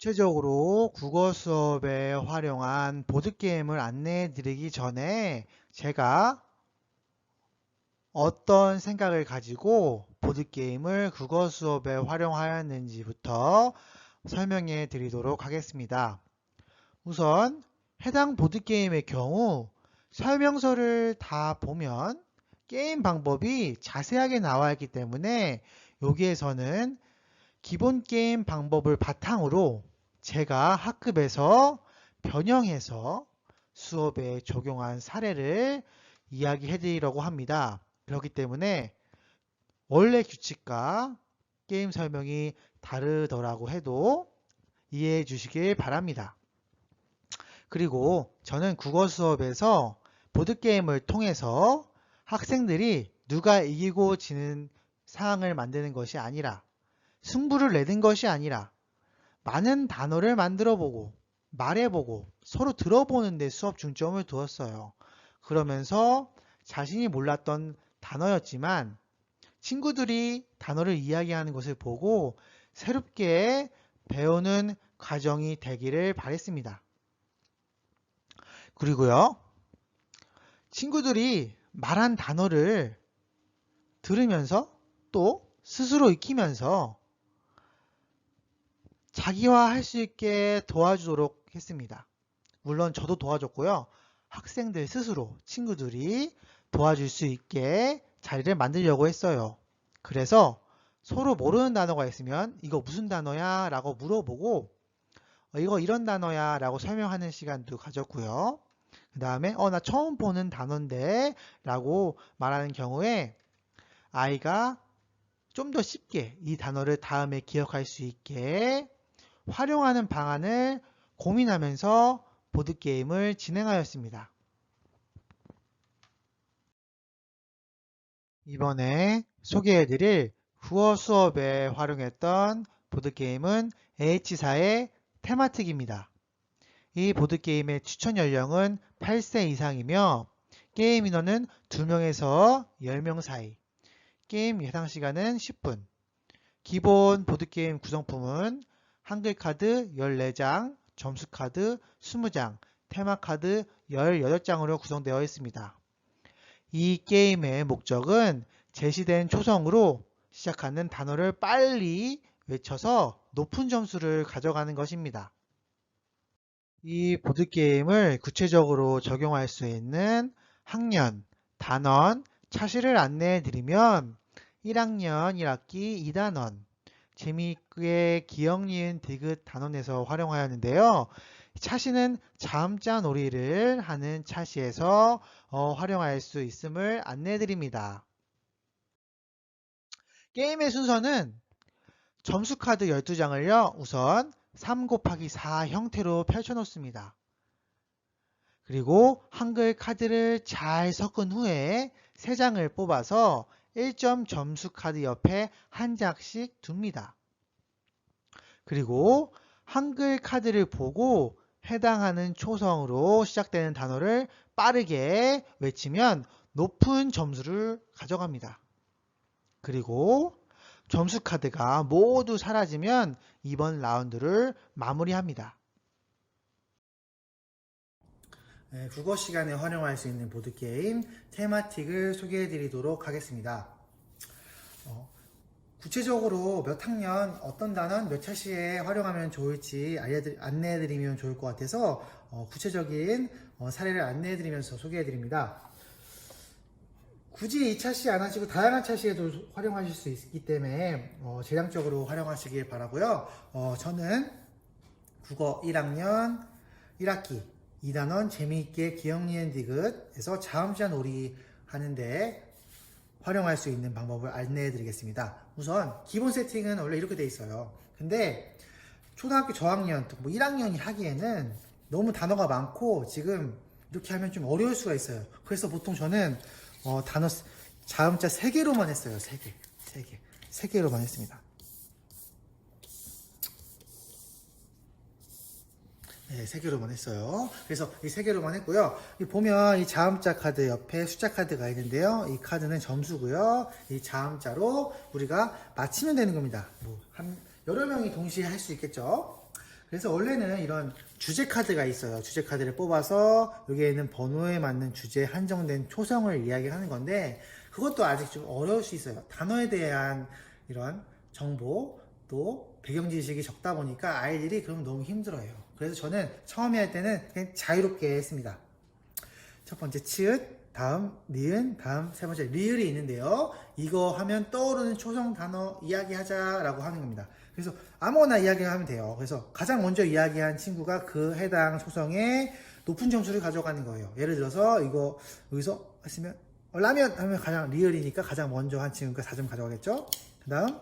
구체적으로 국어 수업에 활용한 보드게임을 안내해 드리기 전에 제가 어떤 생각을 가지고 보드게임을 국어 수업에 활용하였는지부터 설명해 드리도록 하겠습니다. 우선 해당 보드게임의 경우 설명서를 다 보면 게임 방법이 자세하게 나와 있기 때문에 여기에서는 기본 게임 방법을 바탕으로 제가 학급에서 변형해서 수업에 적용한 사례를 이야기해 드리려고 합니다. 그렇기 때문에 원래 규칙과 게임 설명이 다르더라고 해도 이해해 주시길 바랍니다. 그리고 저는 국어 수업에서 보드게임을 통해서 학생들이 누가 이기고 지는 상황을 만드는 것이 아니라 승부를 내는 것이 아니라 많은 단어를 만들어보고 말해보고 서로 들어보는 데 수업 중점을 두었어요. 그러면서 자신이 몰랐던 단어였지만 친구들이 단어를 이야기하는 것을 보고 새롭게 배우는 과정이 되기를 바랬습니다. 그리고요, 친구들이 말한 단어를 들으면서 또 스스로 익히면서 자기화할 수 있게 도와주도록 했습니다. 물론 저도 도와줬고요. 학생들 스스로 친구들이 도와줄 수 있게 자리를 만들려고 했어요. 그래서 서로 모르는 단어가 있으면 이거 무슨 단어야? 라고 물어보고 이거 이런 단어야 라고 설명하는 시간도 가졌고요. 그 다음에 나 처음 보는 단어인데 라고 말하는 경우에 아이가 좀 더 쉽게 이 단어를 다음에 기억할 수 있게 활용하는 방안을 고민하면서 보드게임을 진행하였습니다. 이번에 소개해드릴 국어 수업에 활용했던 보드게임은 H사의 테마틱입니다. 이 보드게임의 추천 연령은 8세 이상이며 게임 인원은 2명에서 10명 사이, 게임 예상 시간은 10분, 기본 보드게임 구성품은 한글카드 14장, 점수카드 20장, 테마카드 18장으로 구성되어 있습니다. 이 게임의 목적은 제시된 초성으로 시작하는 단어를 빨리 외쳐서 높은 점수를 가져가는 것입니다. 이 보드게임을 구체적으로 적용할 수 있는 학년, 단원, 차시를 안내해 드리면 1학년 1학기 2단원, 재미있게 기억, 니은, 디귿 단원에서 활용하였는데요. 차시는 자음자 놀이를 하는 차시에서 활용할 수 있음을 안내해 드립니다. 게임의 순서는 점수카드 12장을요, 우선 3 곱하기 4 형태로 펼쳐 놓습니다. 그리고 한글 카드를 잘 섞은 후에 3장을 뽑아서 1점 점수 카드 옆에 한 장씩 둡니다. 그리고 한글 카드를 보고 해당하는 초성으로 시작되는 단어를 빠르게 외치면 높은 점수를 가져갑니다. 그리고 점수 카드가 모두 사라지면 이번 라운드를 마무리합니다. 국어 시간에 활용할 수 있는 보드게임 테마틱을 소개해 드리도록 하겠습니다. 구체적으로 몇 학년 어떤 단원 몇 차시에 활용하면 좋을지 안내해 드리면 좋을 것 같아서 구체적인 사례를 안내해 드리면서 소개해 드립니다. 굳이 이 차시 안 하시고 다양한 차시에도 활용하실 수 있기 때문에 재량적으로 활용하시길 바라고요. 저는 국어 1학년 1학기 2단원 재미있게 기억, 니은, 디귿에서 자음자 놀이 하는데 활용할 수 있는 방법을 안내해 드리겠습니다. 우선 기본 세팅은 원래 이렇게 돼 있어요. 근데 초등학교 저학년, 뭐 1학년이 하기에는 너무 단어가 많고 지금 이렇게 하면 좀 어려울 수가 있어요. 그래서 보통 저는 단어 자음자 3개로만 했어요. 3개로만 했습니다. 네, 3개로만 했어요. 그래서 이 3개로만 했고요. 보면 이 자음자 카드 옆에 숫자 카드가 있는데요. 이 카드는 점수고요. 이 자음자로 우리가 맞히면 되는 겁니다. 여러 명이 동시에 할 수 있겠죠. 그래서 원래는 이런 주제 카드가 있어요. 주제 카드를 뽑아서 여기에 있는 번호에 맞는 주제에 한정된 초성을 이야기하는 건데 그것도 아직 좀 어려울 수 있어요. 단어에 대한 이런 정보 또 배경 지식이 적다 보니까 아이들이 그럼 너무 힘들어요. 그래서 저는 처음에 할 때는 그냥 자유롭게 했습니다. 첫 번째 치읓, 다음 니은, 다음 세 번째 리을이 있는데요. 이거 하면 떠오르는 초성 단어 이야기하자라고 하는 겁니다. 그래서 아무거나 이야기하면 돼요. 그래서 가장 먼저 이야기한 친구가 그 해당 초성에 높은 점수를 가져가는 거예요. 예를 들어서 이거 여기서 했으면 라면 하면 가장 리을이니까 가장 먼저 한 친구가 4점 가져가겠죠. 그 다음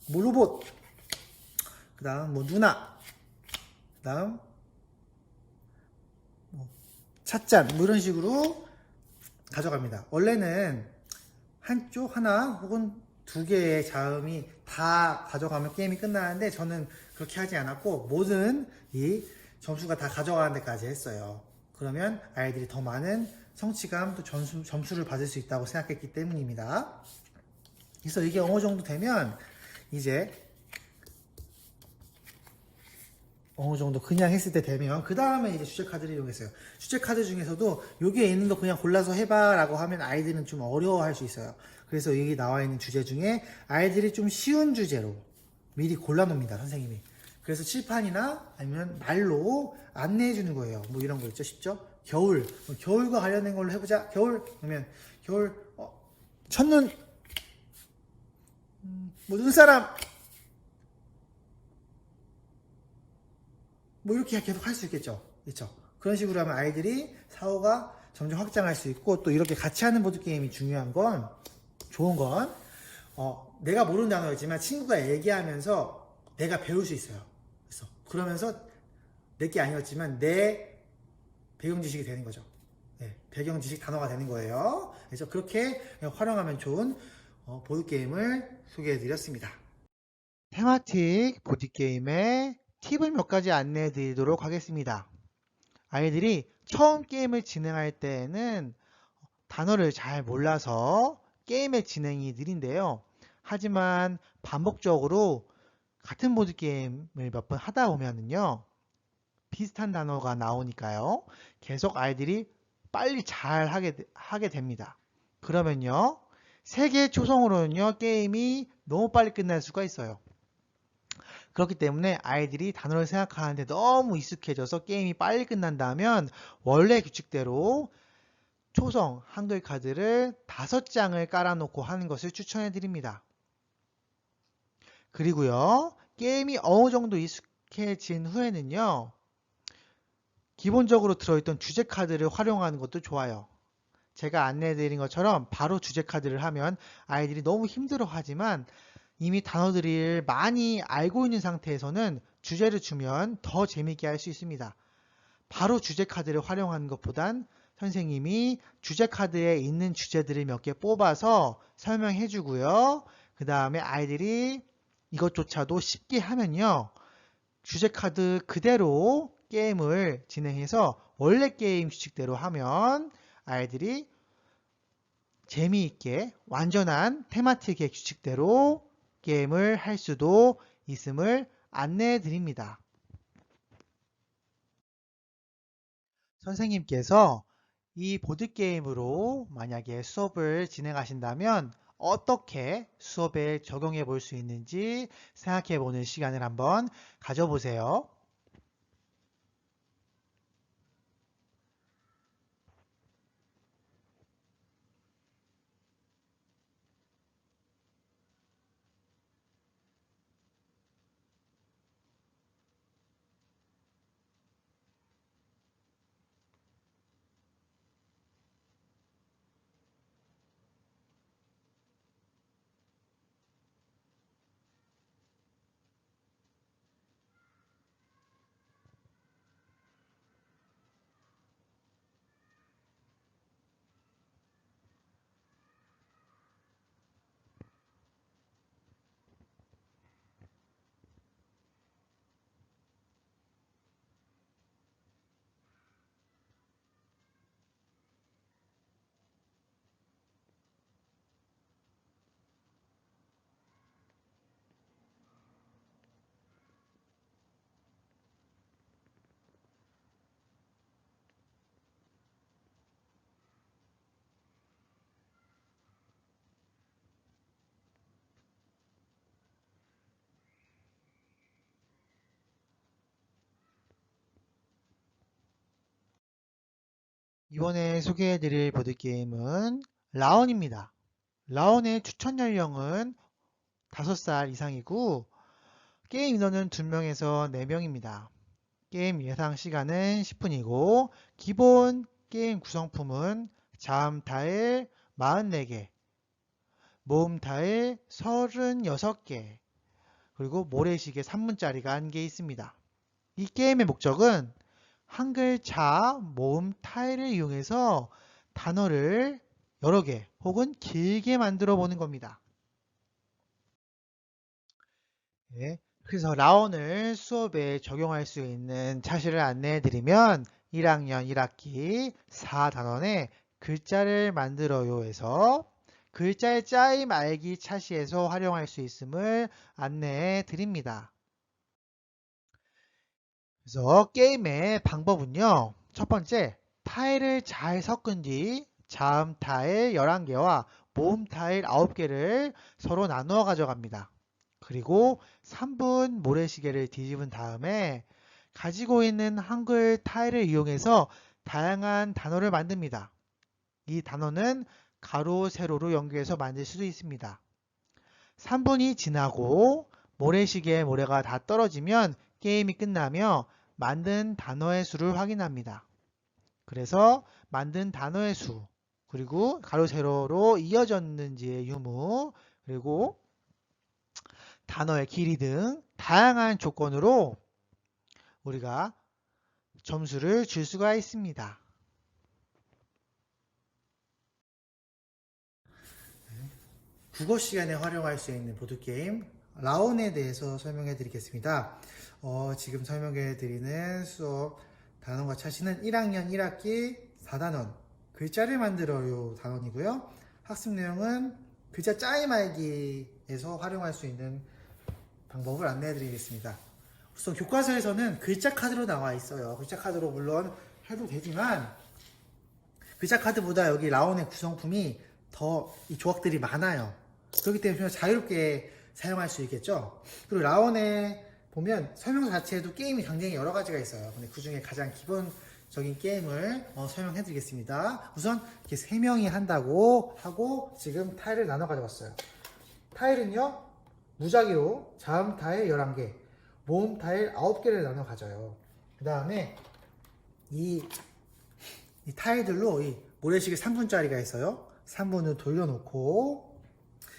뭐 로봇, 그 다음 뭐 누나, 그 다음 찻잔 뭐 이런 식으로 가져갑니다. 원래는 한쪽 하나 혹은 두 개의 자음이 다 가져가면 게임이 끝나는데 저는 그렇게 하지 않았고 모든 이 점수가 다 가져가는 데까지 했어요. 그러면 아이들이 더 많은 성취감 또 점수를 받을 수 있다고 생각했기 때문입니다. 그래서 이게 어느 정도 되면 이제 어느 정도 그냥 했을 때 되면 그 다음에 이제 주제 카드를 이용했어요. 주제 카드 중에서도 여기에 있는 거 그냥 골라서 해봐 라고 하면 아이들은 좀 어려워할 수 있어요. 그래서 여기 나와 있는 주제 중에 아이들이 좀 쉬운 주제로 미리 골라 놓습니다, 선생님이. 그래서 칠판이나 아니면 말로 안내해 주는 거예요. 뭐 이런 거 있죠, 쉽죠? 겨울, 겨울과 관련된 걸로 해보자. 겨울 그러면 겨울 첫눈, 뭐 눈사람, 뭐 이렇게 계속 할 수 있겠죠. 그렇죠? 그런 식으로 하면 아이들이 사고가 점점 확장할 수 있고 또 이렇게 같이 하는 보드게임이 중요한 건 좋은 건 내가 모르는 단어였지만 친구가 얘기하면서 내가 배울 수 있어요. 그래서 그러면서 내게 아니었지만 내 배경 지식이 되는 거죠. 네, 배경 지식 단어가 되는 거예요. 그래서 그렇게 활용하면 좋은 보드게임을 소개해 드렸습니다. 테마틱 보드게임의 팁을 몇 가지 안내해 드리도록 하겠습니다. 아이들이 처음 게임을 진행할 때에는 단어를 잘 몰라서 게임의 진행이 느린데요. 하지만 반복적으로 같은 보드게임을 몇 번 하다 보면은요. 비슷한 단어가 나오니까요. 계속 아이들이 빨리 잘 하게 됩니다. 그러면요. 3개의 초성으로는요. 게임이 너무 빨리 끝날 수가 있어요. 그렇기 때문에 아이들이 단어를 생각하는데 너무 익숙해져서 게임이 빨리 끝난다면 원래 규칙대로 초성 한글 카드를 5장을 깔아놓고 하는 것을 추천해 드립니다. 그리고요. 게임이 어느 정도 익숙해진 후에는요. 기본적으로 들어있던 주제 카드를 활용하는 것도 좋아요. 제가 안내해 드린 것처럼 바로 주제 카드를 하면 아이들이 너무 힘들어 하지만 이미 단어들을 많이 알고 있는 상태에서는 주제를 주면 더 재미있게 할 수 있습니다. 바로 주제 카드를 활용하는 것보단 선생님이 주제 카드에 있는 주제들을 몇 개 뽑아서 설명해 주고요. 그 다음에 아이들이 이것조차도 쉽게 하면요. 주제 카드 그대로 게임을 진행해서 원래 게임 규칙대로 하면 아이들이 재미있게 완전한 테마틱의 규칙대로 게임을 할 수도 있음을 안내해 드립니다. 선생님께서 이 보드게임으로 만약에 수업을 진행하신다면 어떻게 수업에 적용해 볼 수 있는지 생각해 보는 시간을 한번 가져보세요. 이번에 소개해드릴 보드게임은 라온입니다. 라온의 추천 연령은 5살 이상이고 게임 인원은 2명에서 4명입니다. 게임 예상 시간은 10분이고 기본 게임 구성품은 자음 타일 44개, 모음 타일 36개, 그리고 모래시계 3문짜리가 1개 있습니다. 이 게임의 목적은 한글자, 모음 타일을 이용해서 단어를 여러 개 혹은 길게 만들어 보는 겁니다. 네, 그래서 라온을 수업에 적용할 수 있는 차시를 안내해 드리면 1학년 1학기 4단원에 글자를 만들어요에서 글자의 짜임 알기 차시에서 활용할 수 있음을 안내해 드립니다. 그래서 게임의 방법은요. 첫 번째, 타일을 잘 섞은 뒤 자음 타일 11개와 모음 타일 9개를 서로 나누어 가져갑니다. 그리고 3분 모래시계를 뒤집은 다음에 가지고 있는 한글 타일을 이용해서 다양한 단어를 만듭니다. 이 단어는 가로, 세로로 연결해서 만들 수도 있습니다. 3분이 지나고 모래시계의 모래가 다 떨어지면 게임이 끝나며 만든 단어의 수를 확인합니다. 그래서 만든 단어의 수, 그리고 가로, 세로로 이어졌는지의 유무, 그리고 단어의 길이 등 다양한 조건으로 우리가 점수를 줄 수가 있습니다. 국어 시간에 활용할 수 있는 보드게임 라온에 대해서 설명해 드리겠습니다. 지금 설명해 드리는 수업 단원과 차시는 1학년 1학기 4단원 글자를 만들어요 단원이고요. 학습 내용은 글자 짜임 알기에서 활용할 수 있는 방법을 안내해 드리겠습니다. 우선 교과서에서는 글자 카드로 나와 있어요. 글자 카드로 물론 해도 되지만 글자 카드보다 여기 라온의 구성품이 더 이 조각들이 많아요. 그렇기 때문에 좀 자유롭게 사용할 수 있겠죠. 그리고 라온에 보면 설명 자체에도 게임이 굉장히 여러 가지가 있어요. 근데 그 중에 가장 기본적인 게임을 설명해 드리겠습니다. 우선 이렇게 3명이 한다고 하고 지금 타일을 나눠 가져왔어요. 타일은요, 무작위로 자음 타일 11개, 모음 타일 9개를 나눠 가져요. 그 다음에 이 타일들로 이 모래시계 3분짜리가 있어요. 3분을 돌려놓고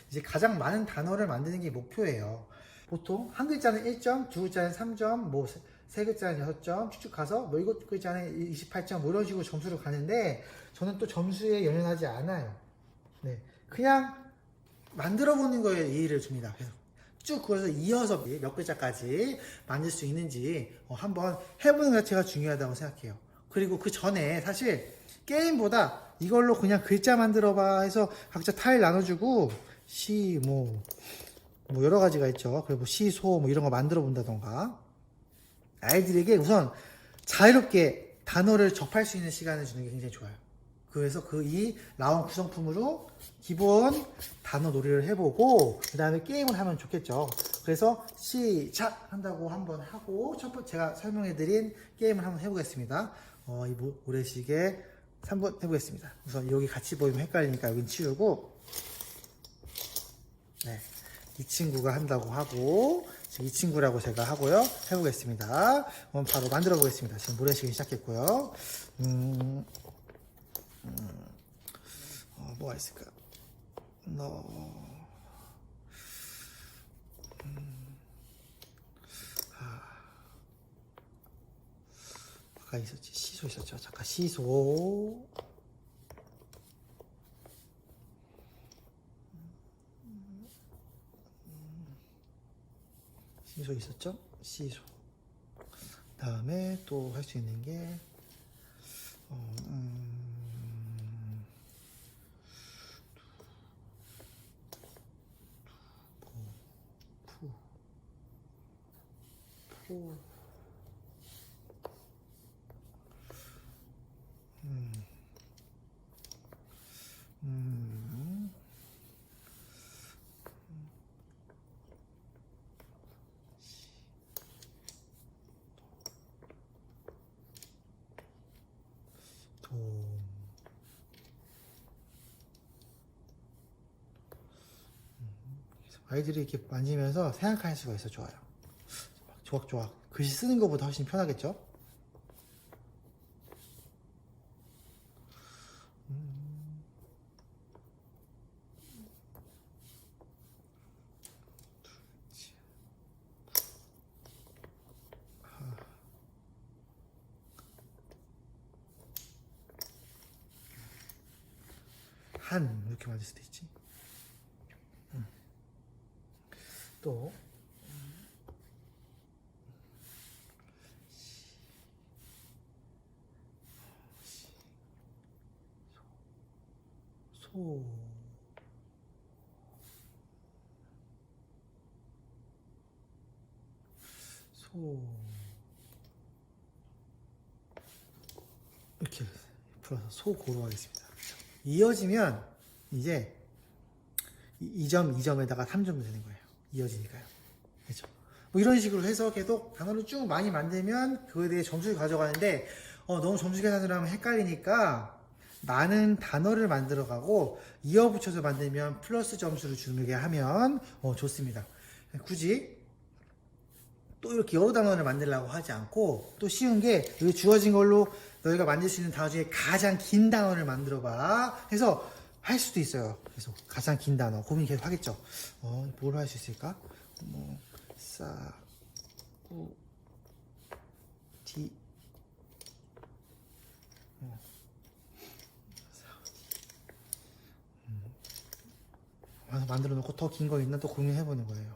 이제 가장 많은 단어를 만드는 게 목표예요. 보통 한 글자는 1점, 두 글자는 3점, 뭐 세 글자는 6점 쭉쭉 가서 뭐 일곱 글자는 28점 뭐 이런 식으로 점수를 가는데 저는 또 점수에 연연하지 않아요. 네, 그냥 만들어 보는 거에 예의를 줍니다. 그래서 쭉 그래서 이어서 몇 글자까지 만들 수 있는지 한번 해보는 것 자체가 중요하다고 생각해요. 그리고 그 전에 사실 게임보다 이걸로 그냥 글자 만들어봐 해서 각자 타일 나눠주고 뭐 여러 가지가 있죠. 그리고 소 뭐 이런 거 만들어 본다던가 아이들에게 우선 자유롭게 단어를 접할 수 있는 시간을 주는 게 굉장히 좋아요. 그래서 이 라온 구성품으로 기본 단어 놀이를 해보고 그 다음에 게임을 하면 좋겠죠. 그래서 시작 한다고 한번 하고 첫 번째 제가 설명해드린 게임을 한번 해보겠습니다. 이 모래시계 3번 해보겠습니다. 우선 여기 같이 보이면 헷갈리니까 여긴 치우고 네, 이 친구가 한다고 하고 지금 이 친구라고 제가 하고요. 해보겠습니다. 바로 만들어 보겠습니다. 지금 모래시계 시작했고요. 뭐가 있을까? 아까 있었지. 시소 있었죠. 잠깐 시소. 시소 있었죠? 시소. 다음에 또 할 수 있는 게 푸. 도. 아이들이 이렇게 만지면서 생각할 수가 있어. 좋아요. 막 조각조각. 글씨 쓰는 것보다 훨씬 편하겠죠? 한 이렇게 만들 수도 있지. 또 소, 소 이렇게 풀어서 소고로 하겠습니다. 이어지면 이제 2점, 2점에다가 3점 되는 거예요. 이어지니까요. 그렇죠? 뭐 이런 식으로 해서 계속 단어를 쭉 많이 만들면 그거에 대해 점수를 가져가는데 너무 점수 계산을 하면 헷갈리니까 많은 단어를 만들어가고 이어 붙여서 만들면 플러스 점수를 주게 하면 좋습니다. 굳이 또 이렇게 여러 단어를 만들려고 하지 않고 또 쉬운 게 여기 주어진 걸로 너희가 만들 수 있는 단어 중에 가장 긴 단어를 만들어 봐 해서 할 수도 있어요. 그래서 가장 긴 단어 고민 계속 하겠죠. 뭘 할 수 있을까? 뭐 싸우디 만들어 놓고 더 긴 거 있나 또 고민해 보는 거예요.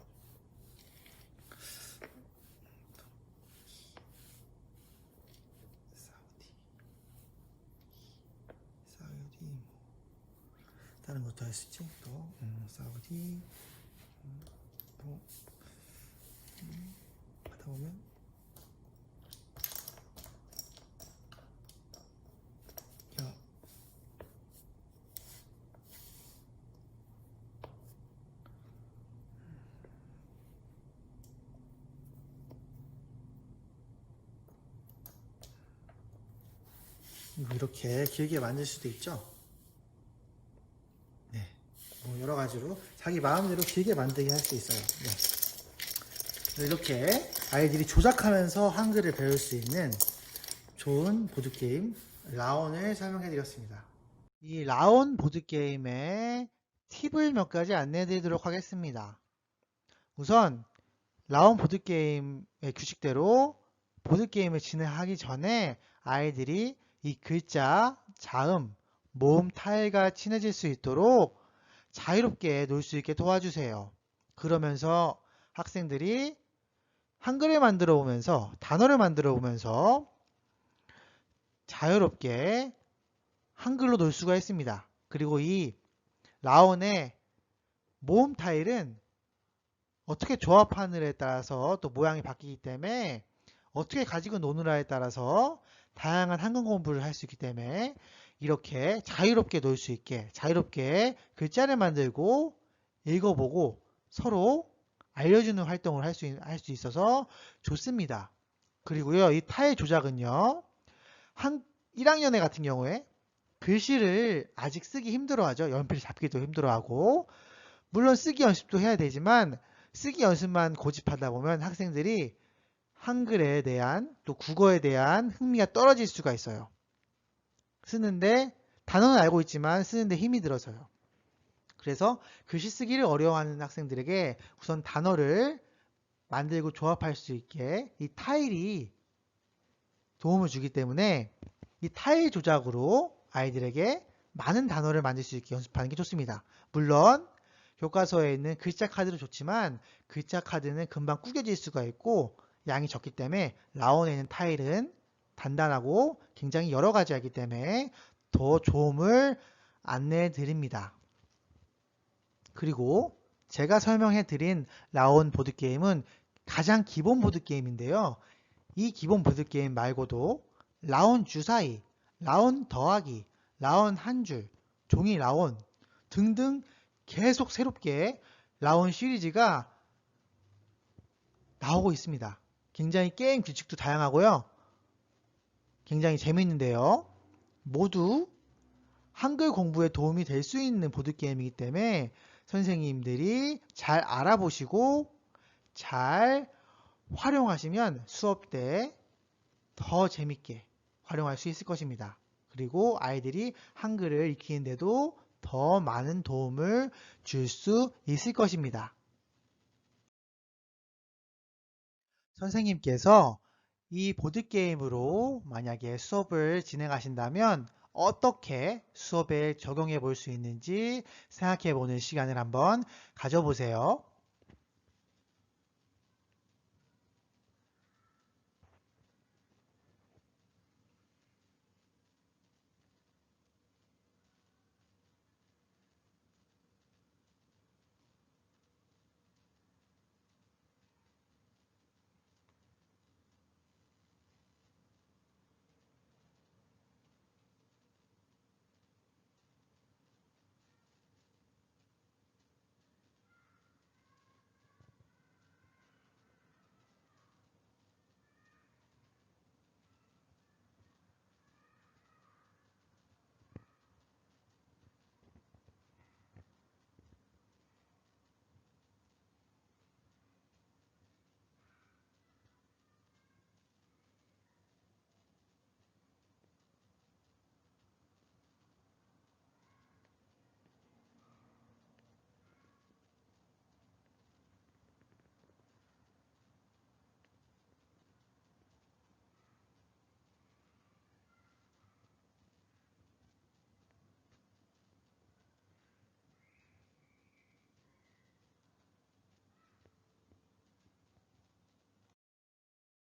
사우디 다른 것도 할 수 있지. 또 사우디 또 하다 보면 야 이렇게 길게 만들 수도 있죠. 네, 뭐 여러 가지로 자기 마음대로 길게 만들게 할 수 있어요. 네. 이렇게 아이들이 조작하면서 한글을 배울 수 있는 좋은 보드게임 라온을 설명해 드렸습니다. 이 라온 보드게임의 팁을 몇 가지 안내해 드리도록 하겠습니다. 우선 라온 보드게임의 규칙대로 보드게임을 진행하기 전에 아이들이 이 글자, 자음, 모음, 타일과 친해질 수 있도록 자유롭게 놀 수 있게 도와주세요. 그러면서 학생들이 한글을 만들어 오면서 단어를 만들어 오면서 자유롭게 한글로 놀 수가 있습니다. 그리고 이 라온의 모음 타일은 어떻게 조합하느냐에 따라서 또 모양이 바뀌기 때문에 어떻게 가지고 노느냐에 따라서 다양한 한글 공부를 할 수 있기 때문에 이렇게 자유롭게 놀 수 있게 자유롭게 글자를 만들고 읽어보고 서로 알려주는 활동을 할 수 있어서 좋습니다. 그리고요, 이 타일 조작은요, 1학년애 같은 경우에 글씨를 아직 쓰기 힘들어하죠. 연필 잡기도 힘들어하고 물론 쓰기 연습도 해야 되지만 쓰기 연습만 고집하다 보면 학생들이 한글에 대한 또 국어에 대한 흥미가 떨어질 수가 있어요. 쓰는데 단어는 알고 있지만 쓰는데 힘이 들어서요. 그래서 글씨 쓰기를 어려워하는 학생들에게 우선 단어를 만들고 조합할 수 있게 이 타일이 도움을 주기 때문에 이 타일 조작으로 아이들에게 많은 단어를 만들 수 있게 연습하는 게 좋습니다. 물론 교과서에 있는 글자 카드도 좋지만 글자 카드는 금방 구겨질 수가 있고 양이 적기 때문에 라온에 있는 타일은 단단하고 굉장히 여러 가지 하기 때문에 더 좋음을 안내해 드립니다. 그리고 제가 설명해 드린 라온 보드게임은 가장 기본 보드게임인데요. 이 기본 보드게임 말고도 라온 주사위, 라온 더하기, 라온 한 줄, 종이 라온 등등 계속 새롭게 라온 시리즈가 나오고 있습니다. 굉장히 게임 규칙도 다양하고요. 굉장히 재미있는데요. 모두 한글 공부에 도움이 될 수 있는 보드게임이기 때문에 선생님들이 잘 알아보시고 잘 활용하시면 수업 때 더 재밌게 활용할 수 있을 것입니다. 그리고 아이들이 한글을 익히는데도 더 많은 도움을 줄 수 있을 것입니다. 선생님께서 이 보드게임으로 만약에 수업을 진행하신다면 어떻게 수업에 적용해 볼 수 있는지 생각해 보는 시간을 한번 가져보세요.